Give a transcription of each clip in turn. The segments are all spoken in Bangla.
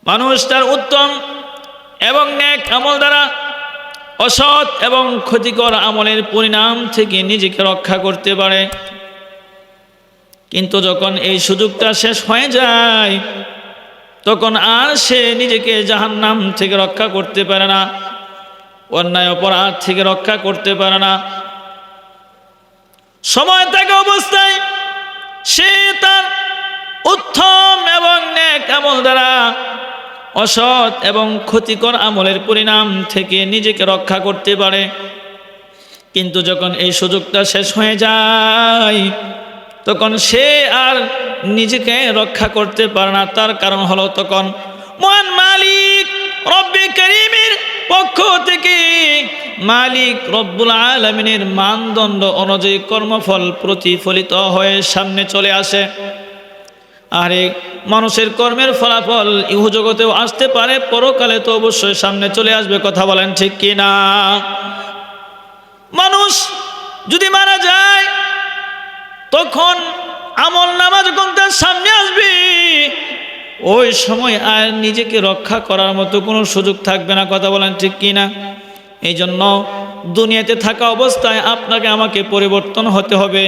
মানুষ তার উত্তম এবং নেক আমল দ্বারা অসৎ এবং ক্ষতিকর আমলের পরিণাম থেকে নিজেকে রক্ষা করতে পারে। কিন্তু যখন এই সুযোগটা শেষ হয়ে যায় তখন আর সে নিজেকে জাহান্নাম থেকে রক্ষা করতে পারে না, অন্যায় অপরাধ থেকে রক্ষা করতে পারে না। সময় থাকা অবস্থায় সে তার উত্তম এবং নেক আমল দ্বারা অসৎ এবং ক্ষতিকর আমলের পরিণাম থেকে নিজেকে রক্ষা করতে পারে। কিন্তু যখন এই সুযোগটা শেষ হয়ে যায় তখন সে আর নিজেকে রক্ষা করতে পারে না। তার কারণ হলো তখন মহান মালিক রব্বে কারীমের পক্ষ থেকে মালিক রব্বুল আলামিনের মানদণ্ড অনুযায়ী কর্মফল প্রতিফলিত হয়ে সামনে চলে আসে। আর এই মানুষের কর্মের ফলাফল ইহজগতেও আসতে পারে, পরকালে তো অবশ্যই সামনে চলে আসবে। কথা বলেন ঠিক কি না? মানুষ যদি মারা যায় তখন আমল নামা যখন তার সামনে আসবে ওই সময় আর নিজেকে রক্ষা করার মতো কোনো সুযোগ থাকবে না। কথা বলেন ঠিক কি না? এই জন্য দুনিয়াতে থাকা অবস্থায় আপনাকে আমাকে পরিবর্তন হতে হবে,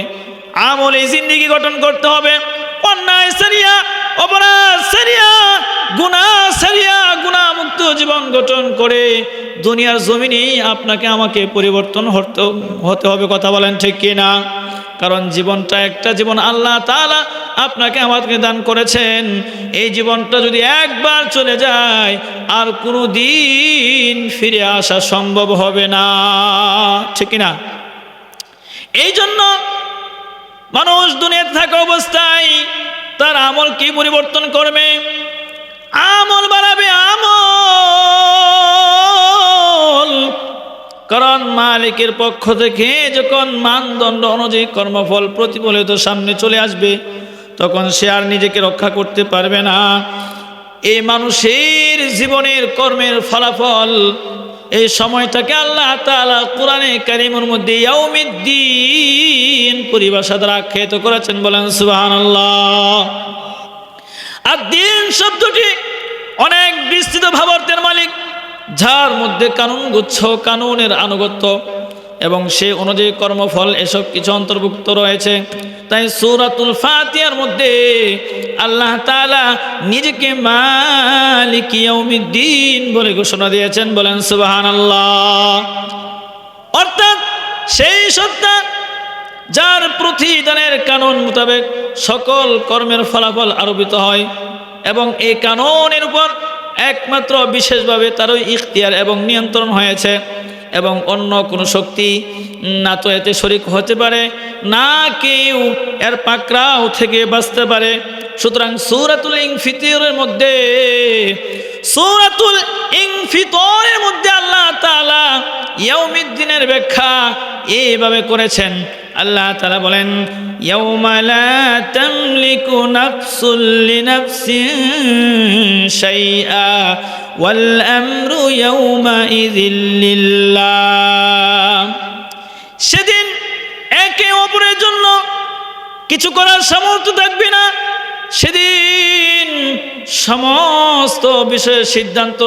আমলে জিন্দেগি গঠন করতে হবে। অন্যায় সারিয়া, অপরাধ সারিয়া, গুনাহ সারিয়া গুনাহমুক্ত জীবন গঠন করে দুনিয়ার জমিনেই আপনাকে আমাকে পরিবর্তন হতে হবে। কথা বলেন ঠিক কি না? কারণ জীবনটা একটা জীবন আল্লাহ তাআলা আপনাকে আমাকে দান করেছেন। এই জীবনটা যদি একবার চলে যায় আর কোনো দিন ফিরে আসা সম্ভব হবে না, ঠিক কি না? এই জন্য মানুষ দুনিয়াতে থাকা অবস্থায় তার আমল কি পরিবর্তন করবে? আমল বাড়াবে, আমল। কারণ মালিকের পক্ষ থেকে যখন মানদণ্ড অনুযায়ী কর্মফল প্রতিফলিত সামনে চলে আসবে তখন সে আর নিজেকে রক্ষা করতে পারবে না। এই মানুষের জীবনের কর্মের ফলাফল এই সময়টাকে আল্লাহ তাআলা কোরআনে কারীমের মধ্যে ইয়াউমিদ্দিন পরিভাষা দ্বারা আখ্যায়িত করেছেন। বলেন সুবহানাল্লাহ। আর দিন শব্দটি অনেক বিস্তৃত ভাবার্থের মালিক, যার মধ্যে কানুন গুচ্ছ, কানুনের আনুগত্য এবং সে অনুযায়ী কর্মফল এসব কিছু অন্তর্ভুক্ত রয়েছে। তাই সূরাতুল ফাতিহার মধ্যে আল্লাহ তাআলা নিজেকে মালিক ইয়াউমিদ্দিন বলে ঘোষণা দিয়েছেন। বলেন সুবহানাল্লাহ। অর্থাৎ সেই সত্তা যার প্রতিদানের কানুন মোতাবেক সকল কর্মের ফলাফল আরোপিত হয় এবং এই কানুনের উপর একমাত্র বিশেষভাবে তারই ইখতিয়ার এবং নিয়ন্ত্রণ হয়েছে এবং অন্য কোনো শক্তি না তো এতে শরীক হতে পারে, না কেউ এর পাকড়াও থেকে বাঁচতে পারে। সুতরাং সূরাতুল ইনফিতরের মধ্যে আল্লাহ তাআলা ইয়াউমিদ্দিনের ব্যাখ্যা এইভাবে করেছেন। আল্লাহ তাআলা বলেন, ইয়াউমা লা তামলিকু নাফসুন লিনাফসিন শাইআ ওয়াল আমরু ইয়াউমাইযিল লিল্লাহ। সেদিন একে অপরের জন্য কিছু করার সামর্থ্য থাকবে না। সেদিন সমস্ত বিষয়ের সিদ্ধান্ত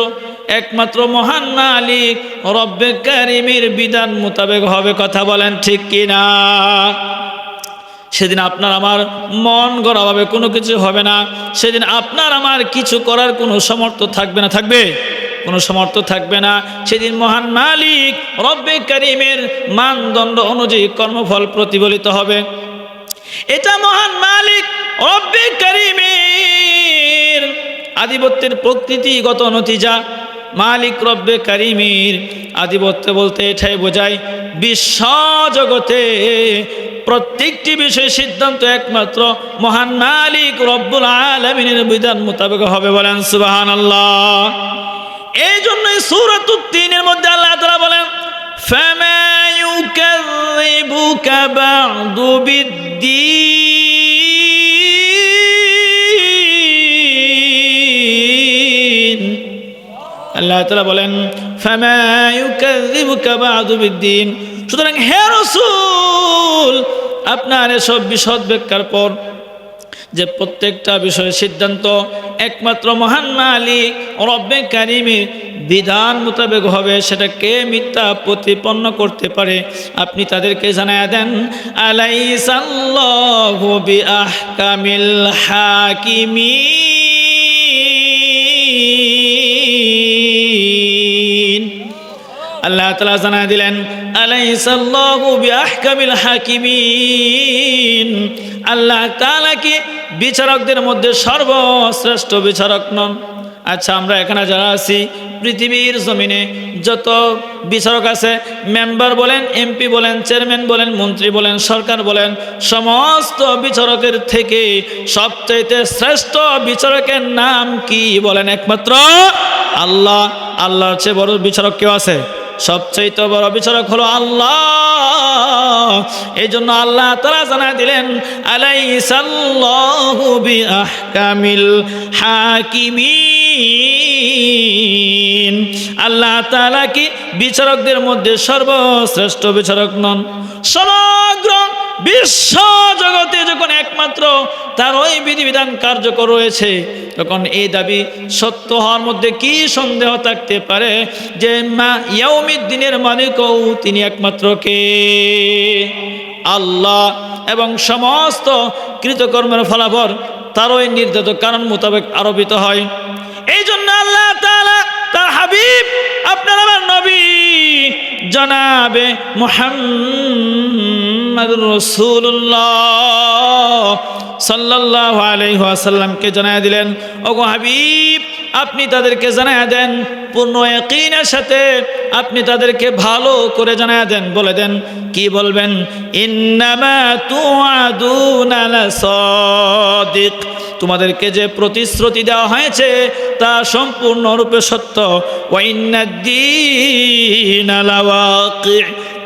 একমাত্র মহান মালিক রব্বে কারীমের বিধান মোতাবেক হবে। কথা বলেন ঠিক কিনা? সেদিন আপনার আমার মন গড়াভাবে কোনো কিছু হবে না। সেদিন আপনার আমার কিছু করার কোনো সামর্থ্য থাকবে না। থাকবে? কোনো সামর্থ্য থাকবে না। সেদিন মহান মালিক রব্বে কারীমের মানদণ্ড অনুযায়ী কর্মফল প্রতিফলিত হবে। এটা মহান মালিক রব্বে কারীমের আধিপত্যের প্রকৃতিগত নতিজা। মালিক রব্বে কারীমের আধিপত্য বলতে এটাই বোঝায় বিশ্ব জগতে প্রত্যেকটি বিষয়ে সিদ্ধান্ত একমাত্র মহান মালিক রব্বুল আলামিনের বিধান মোতাবেক হবে। বলেন সুবহানাল্লাহ। এই জন্যই সূরাতুত তিনের মধ্যে আল্লাহ তাআলা বলেন, ফামা ইউকাযযিবুকা বা'দু বিদ্দীন। আল্লাহ তাআলা বলেন, ফামা ইউকাযযিবুকা বা'দু বিদ্দীন। সুতরাং হে রাসূল, আপনার এসব বিশদ ব্যাখ্যার পর যে প্রত্যেকটা বিষয়ের সিদ্ধান্ত একমাত্র মহান মালিক রব্বে কারিমের বিধান মোতাবেক হবে, সেটাকে মিথ্যা প্রতিপন্ন করতে পারে আপনি তাদেরকে জানায়া দেন আলাইসাল্লাহু বিআহকামিল হাকিমিন। আল্লাহ তাআলা জানায়া দিলেন আলাইসাল্লাহু বিআহকামিল হাকিমিন, আল্লাহ তাআলা কি বিচারকদের মধ্যে সর্বশ্রেষ্ঠ বিচারক নন? আচ্ছা, আমরা এখানে যারা আছি পৃথিবীর জমিনে যত বিচারক আছে, মেম্বার বলেন, এমপি বলেন, চেয়ারম্যান বলেন, মন্ত্রী বলেন, সরকার বলেন, সমস্ত বিচারকের থেকে সবচাইতে শ্রেষ্ঠ বিচারকের নাম কি বলেন? একমাত্র আল্লাহ। আল্লাহর চেয়ে বড় বিচারক কেউ আছে? সবচাইতে বড় বিচারক হলো আল্লাহ। এই জন্য আল্লাহ তাআলা জানায় দিলেন আলাইসাল্লাহু বিআহকামিল হাকিমিন, আল্লাহ তাআলা কি বিচারকদের মধ্যে সর্বশ্রেষ্ঠ বিচারক নন? সমগ্র বিশ্ব জগতে যখন একমাত্র তার ওই বিধিবিধান কার্যকর রয়েছে, তখন এই দাবি সত্য হওয়ার মধ্যে কি সন্দেহ থাকতে পারে যে ইয়াউমিদ্দিনের মালিকও তিনি একমাত্র কে? আল্লাহ। এবং সমস্ত কৃতকর্মের ফলাফল তার ওই নির্ধারিত কারণ মোতাবেক আরোপিত হয়। এই জন্য আল্লাহ তাআলা তার হাবিব আপনার আমার নবী জনাবে মুহাম্মদুর রাসূলুল্লাহ সাল্লাল্লাহু আলাইহি ওয়াসাল্লামকে জানায়া দিলেন, ওগো হাবিব আপনি তাদেরকে জানায়া দেন, পূর্ণ ইয়াকিনের সাথে আপনি তাদেরকে ভালো করে জানায়া দেন। বলে দেন, কি বলবেন? ইন্নামা তুআদুনা লাসাদিক, তোমাদেরকে যে প্রতিশ্রুতি দেওয়া হয়েছে তা সম্পূর্ণরূপে সত্য। ওয়া ইন্নাদ-দীনা লাওয়াকি,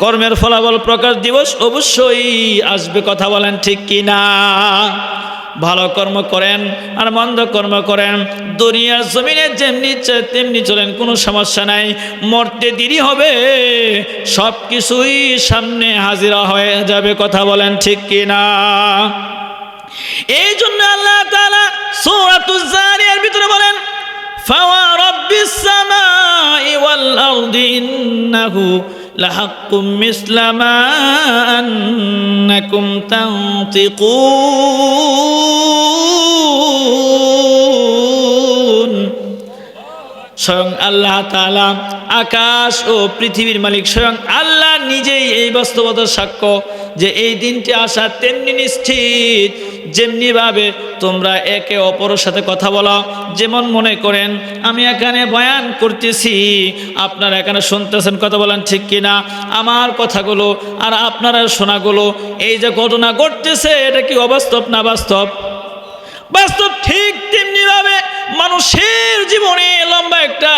কর্মের ফলাফল প্রকাশ দিবস অবশ্যই আসবে। কথা বলেন ঠিক কি না? ভালো কর্ম করেন আর মন্দ কর্ম করেন, দুনিয়ার জমিনে যেমনি তেমনি চলেন, কোনো সমস্যা নাই। মরতে দেরি হবে, সব কিছুই সামনে হাজিরা হয়ে যাবে। কথা বলেন ঠিক কি না? এই জন্য আল্লাহ তাআলা সূরাতুজ জারিয়ার ভিতরে বলেন, ফাওয়া রাব্বিস সামাই ওয়াল আরদি ইন্নাহু লাহাক্কুম মিসলা মা আন্নাকুম তানতিকুন। স্বয়ং আল্লাহ তাআলা আকাশ ও পৃথিবীর মালিক, স্বয়ং আল্লাহ নিজেই এই বাস্তবতার সাক্ষ্য যে এই দিনটি আসা তেমনি নিশ্চিত যেমনিভাবে তোমরা একে অপরের সাথে কথা বলো। যেমন মনে করেন আমি এখানে বয়ান করতেছি, আপনারা এখানে শুনতেছেন, কথা বলেন ঠিক কিনা? আমার কথাগুলো আর আপনারা শোনাগুলো, এই যে ঘটনা ঘটতেছে এটা কি অবাস্তব না বাস্তব? বাস্তব। ঠিক তেমনিভাবে মানুষের জীবনে লম্বা একটা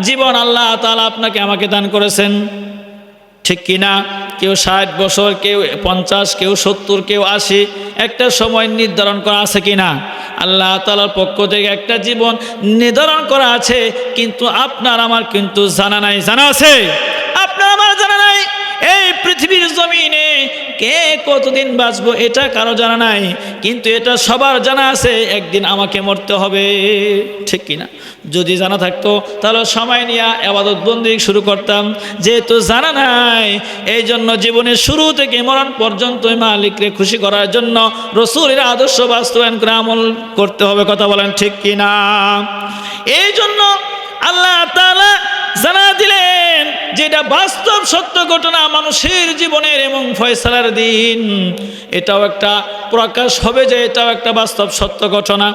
জীবন আল্লাহ তাআলা আপনাকে আমাকে দান করেছেন, ঠিক কিনা? কেউ 60 বছর, কেউ 50, কেউ 70, কেউ 80, একটা সময় নির্ধারণ করা আছে কিনা? আল্লাহ তাআলার পক্ষ থেকে একটা জীবন নির্ধারণ করা আছে, কিন্তু আপনার আমার কিন্তু জানা নাই। জানা আছে? আপনার আমার জানা নাই। এই পৃথিবীর জমিনে কে কতদিন বাঁচবো এটা কারো জানা নাই, কিন্তু এটা সবার জানা আছে, একদিন আমাকে মরতে হবে, ঠিক কিনা? যদি জানা থাকতো তাহলে সময় নিয়ে ইবাদত বন্দেগী শুরু করতাম। যেহেতু জানা নাই, এই জন্য জীবনের শুরু থেকে মরণ পর্যন্ত মালিককে খুশি করার জন্য রাসূলের আদর্শ বাস্তবায়ন করে আমল করতে হবে। কথা বলেন ঠিক কিনা? এই জন্য আল্লাহ তাআলা জানা দিলেন যেটা বাস্তব সত্য ঘটনা মানুষের জীবনের এবং ফয়সালার দিন, এটাও একটা প্রকাশ হবে যে এটাও একটা বাস্তব সত্য ঘটনা।